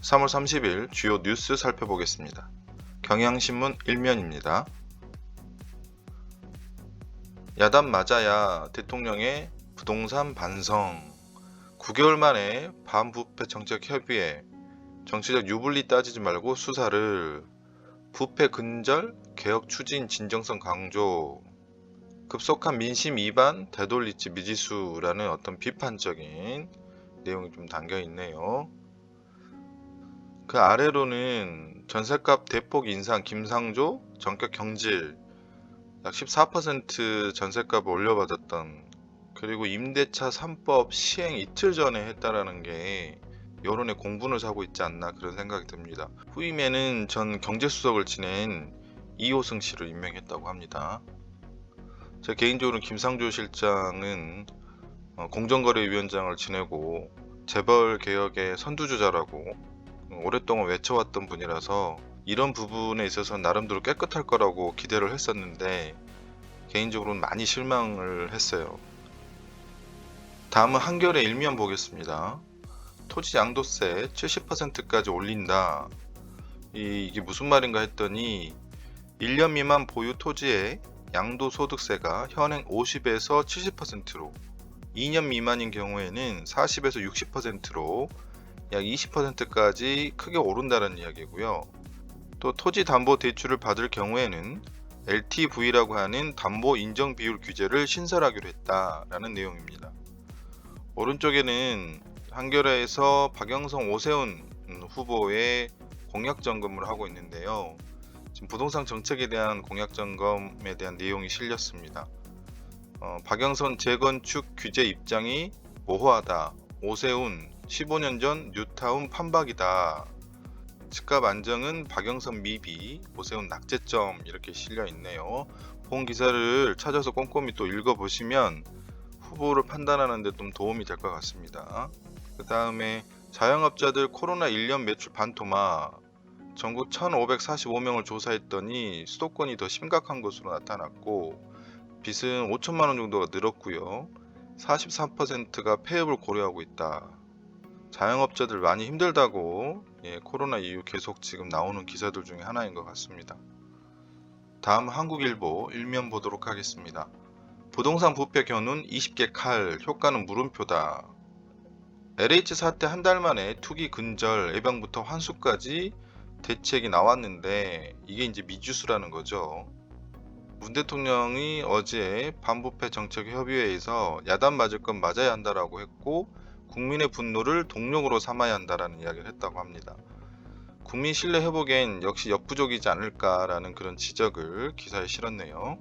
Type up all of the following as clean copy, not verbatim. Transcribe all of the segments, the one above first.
3월 30일 주요 뉴스 살펴보겠습니다. 경향신문 1면입니다. 야단 맞아야 대통령의 부동산 반성. 9개월 만에 반부패 정책협의회. 정치적 유불리 따지지 말고 수사를. 부패 근절, 개혁 추진 진정성 강조. 급속한 민심 위반, 되돌리지 미지수라는 어떤 비판적인 내용이 좀 담겨 있네요. 그 아래로는 전셋값 대폭 인상 김상조 전격 경질 약 14% 전셋값을 올려받았던, 그리고 임대차 3법 시행 이틀 전에 했다라는 게 여론의 공분을 사고 있지 않나 그런 생각이 듭니다. 후임에는 전 경제수석을 지낸 이호승 씨를 임명했다고 합니다. 제 개인적으로 김상조 실장은 공정거래위원장을 지내고 재벌 개혁의 선두주자라고 오랫동안 외쳐왔던 분이라서 이런 부분에 있어서 나름대로 깨끗할 거라고 기대를 했었는데 개인적으로는 많이 실망을 했어요. 다음은 한겨레 일면 보겠습니다. 토지 양도세 70%까지 올린다. 이게 무슨 말인가 했더니 1년 미만 보유 토지의 양도소득세가 현행 50에서 70%로, 2년 미만인 경우에는 40에서 60%로 약 20%까지 크게 오른다는 이야기고요. 또 토지 담보 대출을 받을 경우에는 LTV라고 하는 담보 인정 비율 규제를 신설하기로 했다라는 내용입니다. 오른쪽에는 한겨레에서 박영선 오세훈 후보의 공약 점검을 하고 있는데요. 지금 부동산 정책에 대한 공약 점검에 대한 내용이 실렸습니다. 박영선 재건축 규제 입장이 모호하다. 오세훈 15년 전 뉴타운 판박이다. 집값 안정은 박영선 미비, 오세훈 낙제점, 이렇게 실려 있네요. 본 기사를 찾아서 꼼꼼히 또 읽어보시면 후보를 판단하는 데 좀 도움이 될 것 같습니다. 그 다음에 자영업자들 코로나 1년 매출 반토막. 전국 1,545명을 조사했더니 수도권이 더 심각한 것으로 나타났고, 빚은 5천만 원 정도가 늘었고요. 43%가 폐업을 고려하고 있다. 자영업자들 많이 힘들다고 코로나 이후 계속 지금 나오는 기사들 중에 하나인 것 같습니다. 다음 한국일보 일면 보도록 하겠습니다. 부동산 부패 견운 20개 칼, 효과는 물음표다. LH 사태 한 달 만에 투기 근절, 예방부터 환수까지 대책이 나왔는데 이게 이제 미주수라는 거죠. 문 대통령이 어제 반부패 정책협의회에서 야단 맞을 건 맞아야 한다라고 했고, 국민의 분노를 동력으로 삼아야 한다라는 이야기를 했다고 합니다. 국민 신뢰 회복엔 역시 역부족이지 않을까라는 그런 지적을 기사에 실었네요.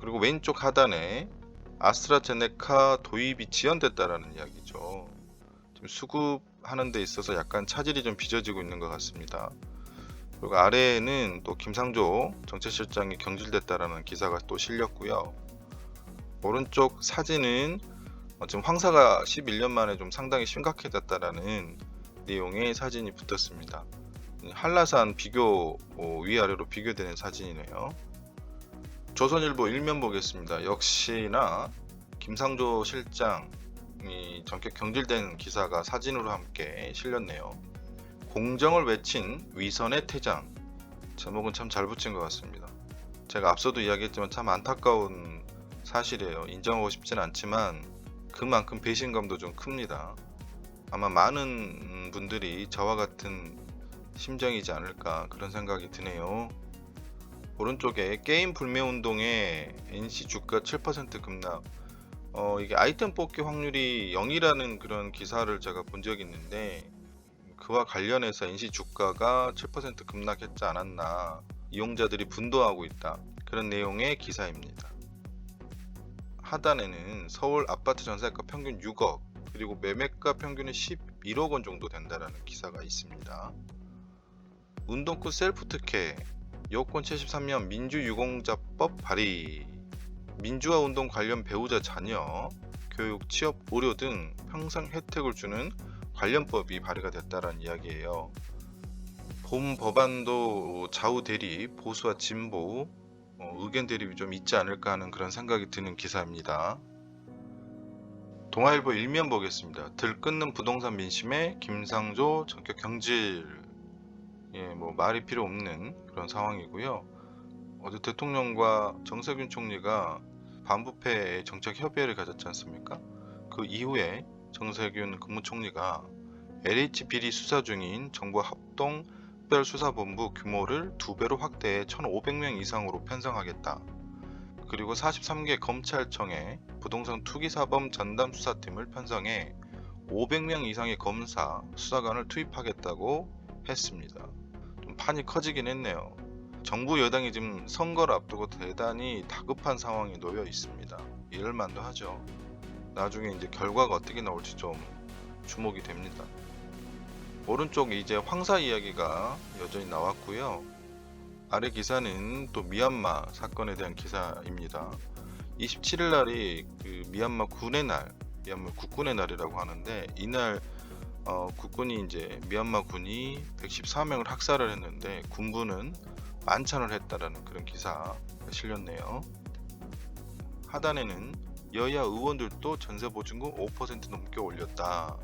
그리고 왼쪽 하단에 아스트라제네카 도입이 지연됐다라는 이야기죠. 지금 수급하는 데 있어서 약간 차질이 좀 빚어지고 있는 것 같습니다. 그리고 아래에는 또 김상조 정책실장이 경질됐다라는 기사가 또 실렸고요. 오른쪽 사진은 지금 황사가 11년 만에 좀 상당히 심각해졌다라는 내용의 사진이 붙었습니다. 한라산 비교, 위아래로 비교되는 사진이네요. 조선일보 일면 보겠습니다. 역시나 김상조 실장이 전격 경질된 기사가 사진으로 함께 실렸네요. 공정을 외친 위선의 퇴장. 제목은 참 잘 붙인 것 같습니다. 제가 앞서도 이야기했지만 참 안타까운 사실이에요. 인정하고 싶진 않지만 그만큼 배신감도 좀 큽니다. 아마 많은 분들이 저와 같은 심정이지 않을까 그런 생각이 드네요. 오른쪽에 게임 불매운동에 NC 주가 7% 급락. 이게 아이템 뽑기 확률이 0이라는 그런 기사를 제가 본 적이 있는데 그와 관련해서 NC 주가가 7% 급락했지 않았나, 이용자들이 분노하고 있다, 그런 내용의 기사입니다. 하단에는 서울 아파트 전세가 평균 6억, 그리고 매매가 평균은 11억 원 정도 된다라는 기사가 있습니다. 운동권 셀프 특혜, 여권 73년 민주유공자법 발의, 민주화 운동 관련 배우자 자녀, 교육, 취업, 의료 등 평생 혜택을 주는 관련법이 발의가 됐다는 이야기예요. 본 법안도 좌우 대립, 보수와 진보, 의견 대립이 좀 있지 않을까 하는 그런 생각이 드는 기사입니다. 동아일보 일면 보겠습니다. 들끓는 부동산 민심에 김상조 전격 경질. 뭐 말이 필요 없는 그런 상황이고요. 어제 대통령과 정세균 총리가 반부패 정책 협의회를 가졌지 않습니까? 그 이후에 정세균 국무총리가 LH 비리 수사 중인 정부 합동 특별수사본부 규모를 2배로 확대해 1,500명 이상으로 편성하겠다. 그리고 43개 검찰청에 부동산 투기사범 전담수사팀을 편성해 500명 이상의 검사, 수사관을 투입하겠다고 했습니다. 좀 판이 커지긴 했네요. 정부 여당이 지금 선거를 앞두고 대단히 다급한 상황에 놓여 있습니다. 이럴 만도 하죠. 나중에 이제 결과가 어떻게 나올지 좀 주목이 됩니다. 오른쪽 이제 황사 이야기가 여전히 나왔고요. 아래 기사는 또 미얀마 사건에 대한 기사입니다. 27일 날이 그 미얀마 군의 날, 미얀마 국군의 날이라고 하는데 이날 국군이 이제 미얀마 군이 114명을 학살을 했는데 군부는 만찬을 했다라는 그런 기사가 실렸네요. 하단에는 여야 의원들도 전세보증금 5% 넘게 올렸다.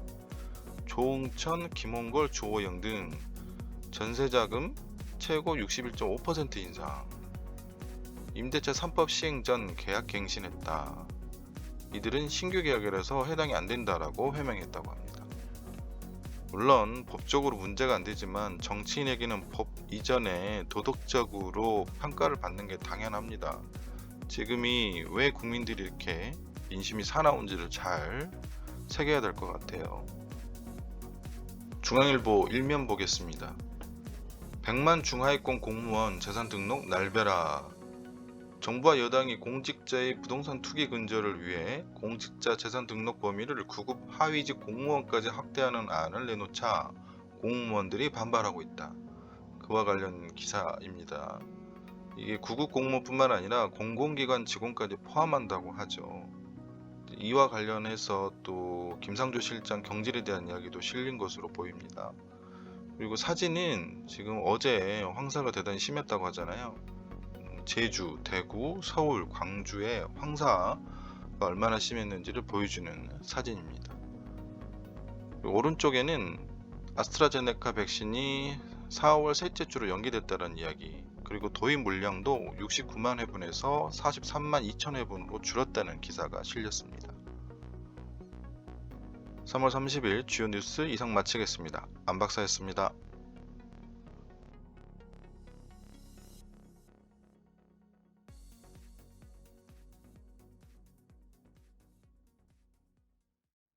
조응천, 김홍걸, 주호영 등 전세자금 최고 61.5% 인상. 임대차 3법 시행 전 계약 갱신했다. 이들은 신규 계약을 해서 해당이 안 된다라고 해명했다고 합니다. 물론 법적으로 문제가 안 되지만 정치인에게는 법 이전에 도덕적으로 평가를 받는 게 당연합니다. 지금이 왜 국민들이 이렇게 민심이 사나운지를 잘 새겨야 될 것 같아요. 중앙일보 일면 보겠습니다. 100만 중하위권 공무원 재산 등록 날벼락. 정부와 여당이 공직자의 부동산 투기 근절을 위해 공직자 재산 등록 범위를 9급 하위직 공무원까지 확대하는 안을 내놓자 공무원들이 반발하고 있다. 그와 관련 기사입니다. 이게 9급 공무원뿐만 아니라 공공기관 직원까지 포함한다고 하죠. 이와 관련해서 또 김상조 실장 경질에 대한 이야기도 실린 것으로 보입니다. 그리고 사진은 지금 어제 황사가 대단히 심했다고 하잖아요. 제주, 대구, 서울, 광주의 황사가 얼마나 심했는지를 보여주는 사진입니다. 오른쪽에는 아스트라제네카 백신이 4월 셋째 주로 연기됐다는 이야기, 그리고 도입 물량도 69만 회분에서 43만 2천 회분으로 줄었다는 기사가 실렸습니다. 3월 30일 주요 뉴스 이상 마치겠습니다. 안박사였습니다.